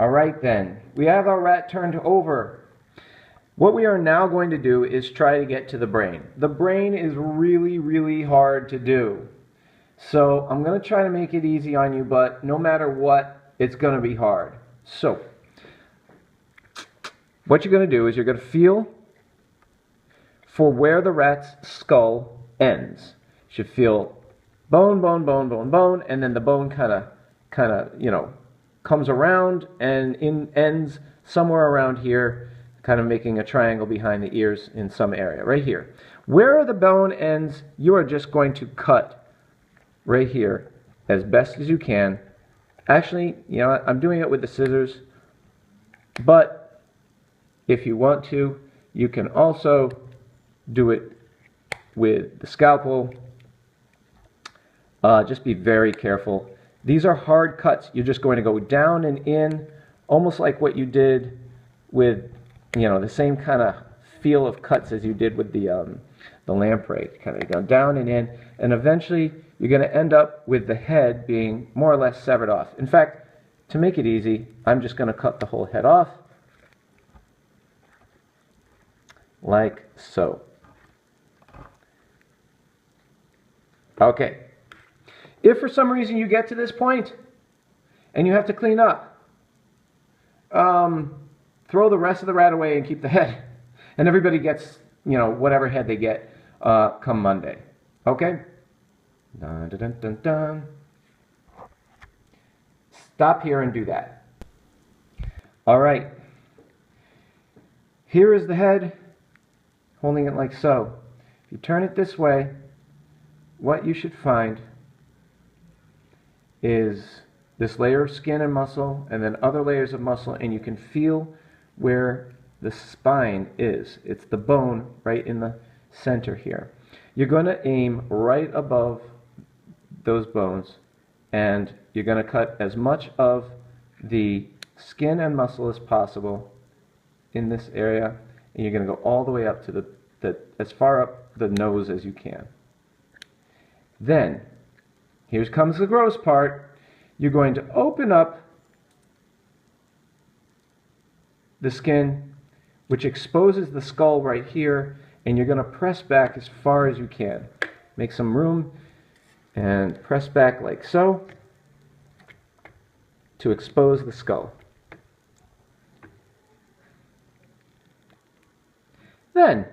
All right then, we have our rat turned over. What we are now going to do is try to get to the brain. The brain is really, really hard to do. So I'm going to try to make it easy on you, but no matter what, it's going to be hard. So what you're going to do is you're going to feel for where the rat's skull ends. You should feel bone, bone, bone, bone, bone, and then the bone kind of, comes around and ends somewhere around here, kind of making a triangle behind the ears in some area, right here. Where the bone ends, you are just going to cut right here as best as you can. Actually, I'm doing it with the scissors, but if you want to, you can also do it with the scalpel. Just be very careful. These are hard cuts. You're just going to go down and in, almost like what you did with, the same kind of feel of cuts as you did with the lamprey. Kind of go down and in, and eventually you're going to end up with the head being more or less severed off. In fact, to make it easy, I'm just going to cut the whole head off, like so. Okay. If for some reason you get to this point and you have to clean up, throw the rest of the rat away and keep the head. And everybody gets, whatever head they get come Monday. Okay? Dun, dun, dun, dun, dun. Stop here and do that. All right. Here is the head, holding it like so. If you turn it this way, what you should find is this layer of skin and muscle, and then other layers of muscle, and you can feel where the spine is. It's the bone right in the center here. You're going to aim right above those bones, and you're going to cut as much of the skin and muscle as possible in this area, and you're going to go all the way up to as far up the nose as you can. Then here comes the gross part. You're going to open up the skin, which exposes the skull right here, and you're going to press back as far as you can. Make some room and press back like so to expose the skull. Then,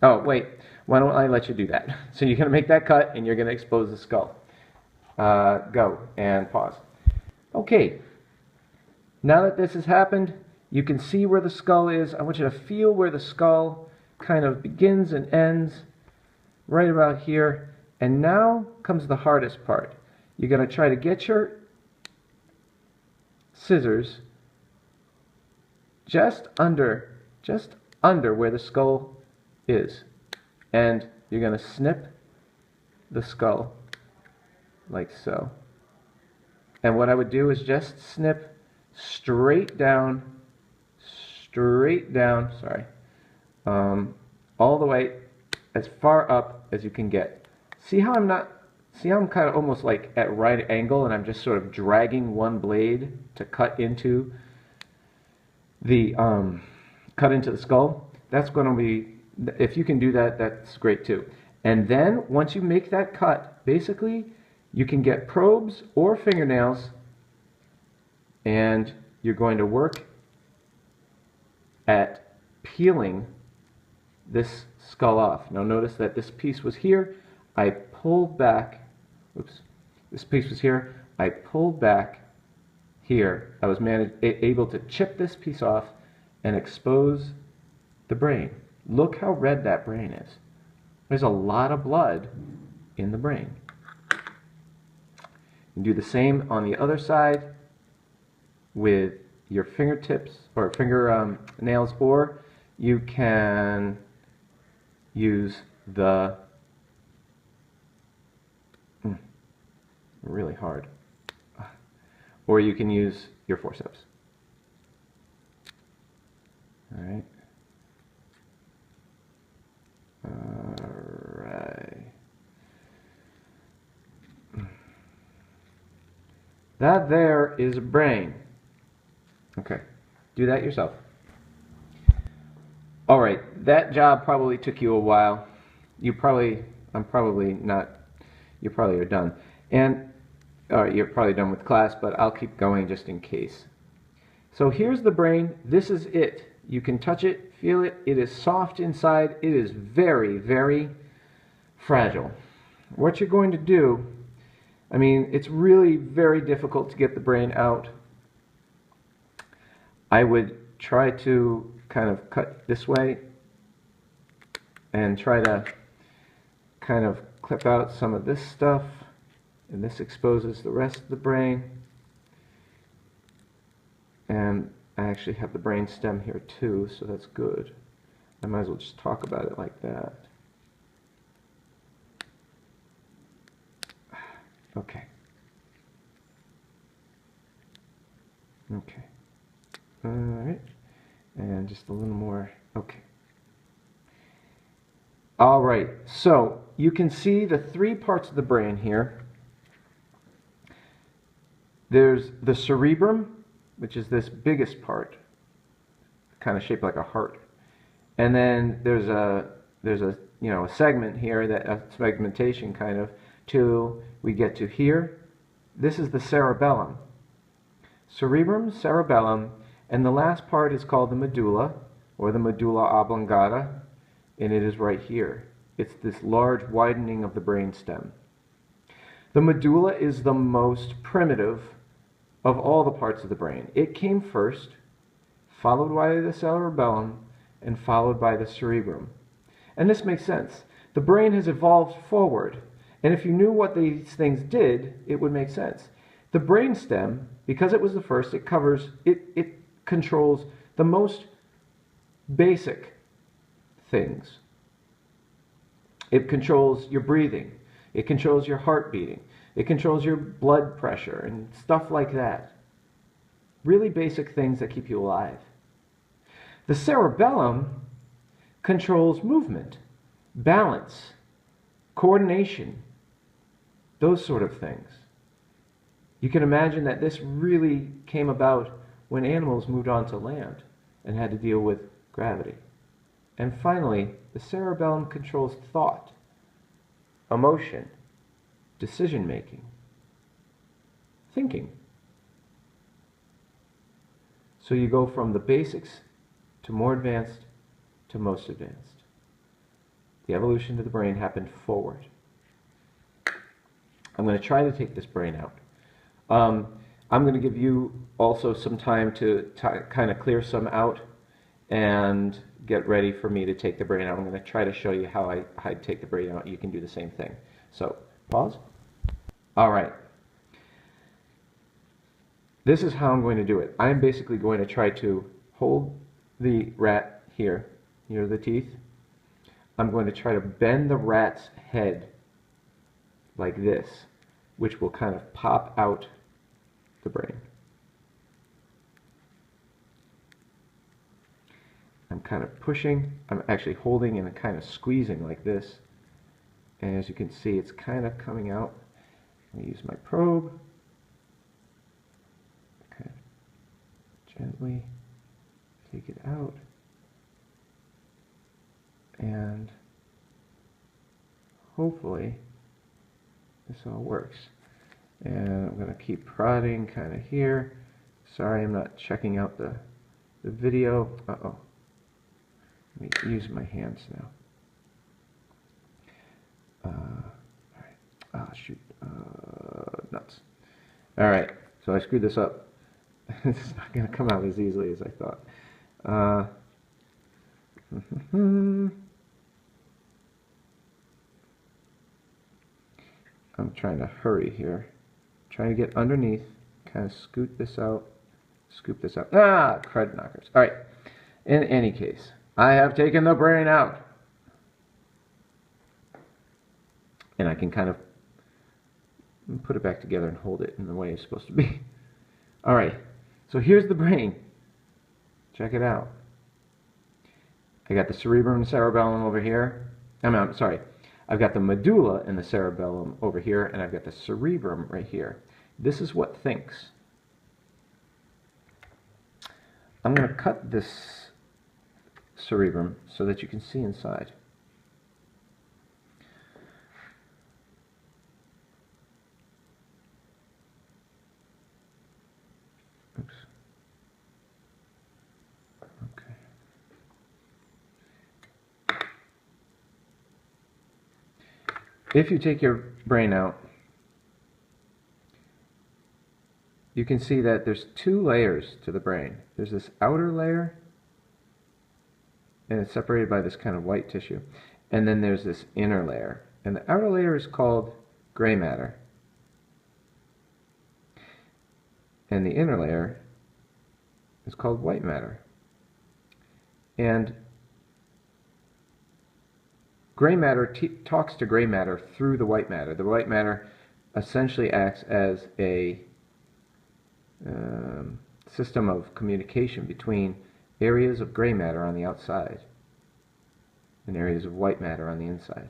oh wait, why don't I let you do that? So you're going to make that cut and you're going to expose the skull. Go and pause. Okay, now that this has happened, you can see where the skull is. I want you to feel where the skull kind of begins and ends, right about here. And now comes the hardest part. You're going to try to get your scissors just under where the skull is. And you're going to snip the skull like so. And what I would do is just snip straight down, sorry, all the way as far up as you can get. See how I'm kind of almost like at right angle, and I'm just sort of dragging one blade to cut into the skull? That's going to be, if you can do that, that's great too. And then once you make that cut, basically you can get probes or fingernails, and you're going to work at peeling this skull off. Now notice that this piece was here. I pulled back. Oops. This piece was here. I pulled back here. I was able to chip this piece off and expose the brain. Look how red that brain is. There's a lot of blood in the brain. You do the same on the other side with your fingertips or finger nails, or you can use the really hard, or you can use your forceps. All right. All right. That there is a brain. Okay, do that yourself. All right, that job probably took you a while. I'm probably not, you probably are done. And you're probably done with class, but I'll keep going just in case. So here's the brain. This is it. You can touch it, feel it. It is soft inside. It is very, very fragile. What you're going to do, I mean, it's really very difficult to get the brain out. I would try to kind of cut this way and try to kind of clip out some of this stuff, and this exposes the rest of the brain. And I actually have the brain stem here too, so that's good. I might as well just talk about it like that. Okay. Okay. All right. And just a little more. Okay. All right. So you can see the three parts of the brain here. There's the cerebrum, which is this biggest part, kind of shaped like a heart. And then there's a a segment here, that a segmentation kind of, till we get to here. This is the cerebellum. Cerebrum, cerebellum, and the last part is called the medulla, or the medulla oblongata, and it is right here. It's this large widening of the brainstem. The medulla is the most primitive of all the parts of the brain. It came first, followed by the cerebellum, and followed by the cerebrum. And this makes sense. The brain has evolved forward, and if you knew what these things did, it would make sense. The brainstem, because it was the first, it controls the most basic things. It controls your breathing. It controls your heart beating. It controls your blood pressure and stuff like that. Really basic things that keep you alive. The cerebellum controls movement, balance, coordination, those sort of things. You can imagine that this really came about when animals moved onto land and had to deal with gravity. And finally, the cerebellum controls thought, emotion, decision-making, thinking. So you go from the basics to more advanced to most advanced. The evolution of the brain happened forward. I'm going to try to take this brain out. I'm going to give you also some time to kind of clear some out and get ready for me to take the brain out. I'm going to try to show you how I take the brain out. You can do the same thing. So, pause. All right. This is how I'm going to do it. I'm basically going to try to hold the rat here. Here are the teeth. I'm going to try to bend the rat's head like this, which will kind of pop out the brain. I'm kind of pushing, I'm actually holding and kind of squeezing like this. And as you can see, it's kind of coming out. I'm going to use my probe. Kind of gently take it out. And hopefully this all works. And I'm going to keep prodding kind of here. Sorry, I'm not checking out the video. Uh-oh. Let me use my hands now. Alright. Ah, shoot. Nuts. Alright, so I screwed this up. It's not going to come out as easily as I thought. I'm trying to hurry here. Trying to get underneath, kind of scoot this out, scoop this out. Ah, crud knockers. All right. In any case, I have taken the brain out. And I can kind of put it back together and hold it in the way it's supposed to be. All right. So here's the brain. Check it out. I got the cerebrum and cerebellum over here. I'm sorry. I've got the medulla and the cerebellum over here, and I've got the cerebrum right here. This is what thinks. I'm going to cut this cerebrum so that you can see inside. Oops. Okay. If you take your brain out, you can see that there's two layers to the brain. There's this outer layer, and it's separated by this kind of white tissue. And then there's this inner layer. And the outer layer is called gray matter. And the inner layer is called white matter. And gray matter talks to gray matter through the white matter. The white matter essentially acts as a system of communication between areas of gray matter on the outside and areas of white matter on the inside.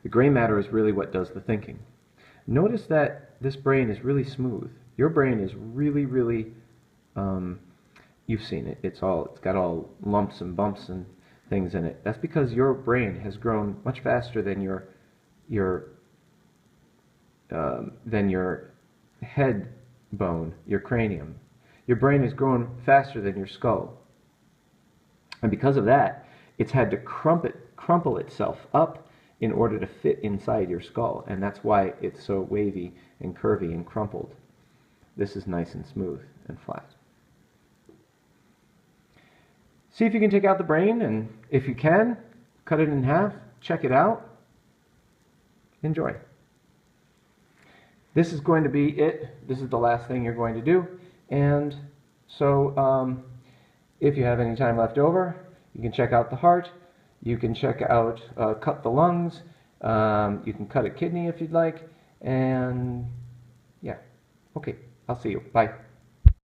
The gray matter is really what does the thinking. Notice that this brain is really smooth. Your brain is really, really, you've seen it. It's got all lumps and bumps and things in it. That's because your brain has grown much faster than your head bone, your cranium. Your brain has grown faster than your skull. And because of that, it's had to crumple itself up in order to fit inside your skull. And that's why it's so wavy and curvy and crumpled. This is nice and smooth and flat. See if you can take out the brain, and if you can, cut it in half, check it out, enjoy. This is going to be it. This is the last thing you're going to do. And so if you have any time left over, you can check out the heart. You can check out, cut the lungs. You can cut a kidney if you'd like. And yeah, okay, I'll see you. Bye.